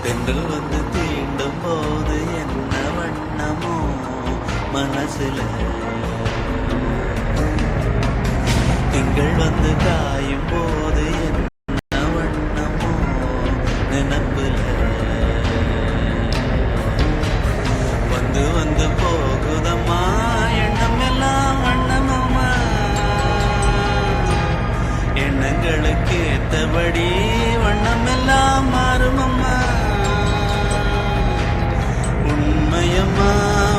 தென்றல் வந்து தீண்டும் போது என்ன வண்ணமோ மனசுல, திங்கள் வந்து காயும் போது என்ன வண்ணமோ நினப்புல, வந்து வந்து போகுதம்மா எண்ணம் எல்லாம் வண்ணமம்மா, எண்ணங்களுக்கு ஏத்தபடி வண்ணம் எல்லாம் மாறுமம்மா. உண்மையம்மா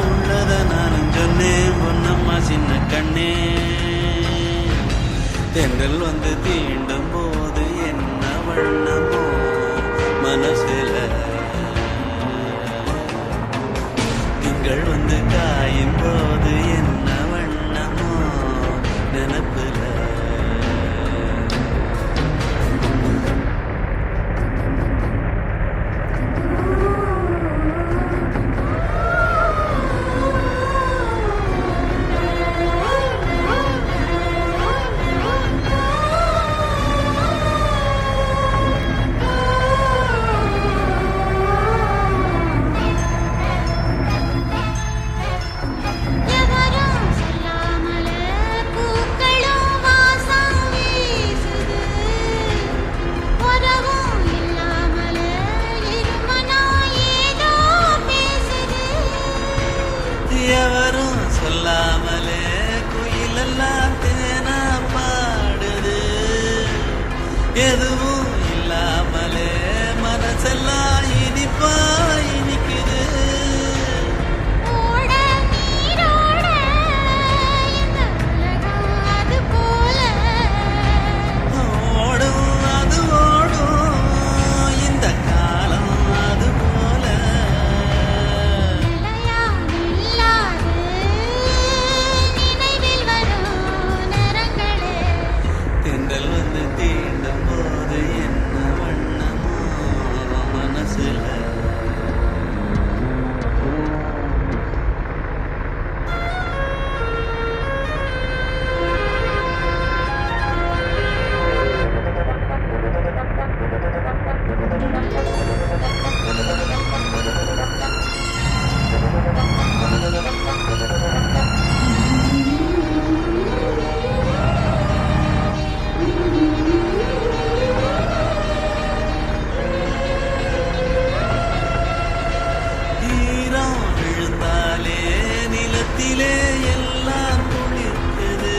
உள்ளத நானும் சொன்னேன் பொன்னம்மா சின்ன கண்ணே. தென்றல் வந்து தீண்டும் போது என்ன வண்ணமோ மனசுல, திங்கள் வந்து காயும் போது என்ன வண்ணமோ நினப்புல. எவரும் சொல்லாமலே குயிலெல்லாம் தேனா பாடுது, எதுவும் இல்லாமலே மனசெல்லாம் இனிப்பா இனிக்குது. ஓடும் அது ஓடும் இந்த காலம் அது போல. தென்றல் வந்து தீண்டும் போது என்ன வண்ணமோ மனசுல. விழுந்தாலே நிலத்திலே எல்லாம் குளிர்க்குது,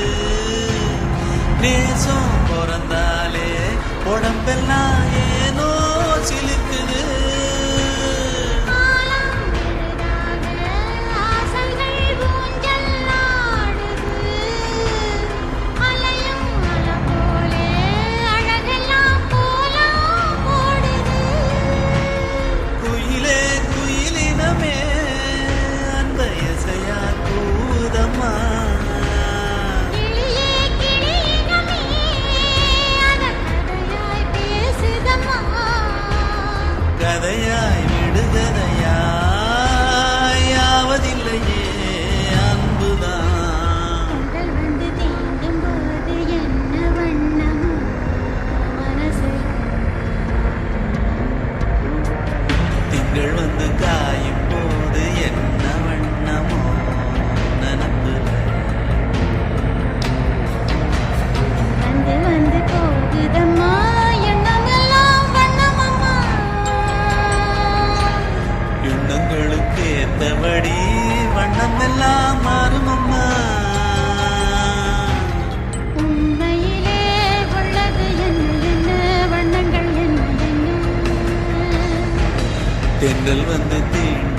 நேசம் பிறந்தாலே உடம்பெல்லாம் ஏனோ சிலுக்குது. குயிலே குயிலினமே அந்த இசையா கூதம்மா, கதையாய் விடுகதையாய் யாவதில்லையே அன்புதான். திங்கள் வந்து காயும் போது என்ன வண்ணமோ நினப்புல, வந்து போகுதம்மா எண்ணமெல்லாம் வண்ணமம்மா, எண்ணங்களுக்கு ஏத்தபடி வண்ணம் எல்லாம் மாறுமம்மா. உண்மையிலே உள்ளது என்ன என்ன வண்ணங்கள் என்ன என்ன. தென்றல் வந்து தீண்டும்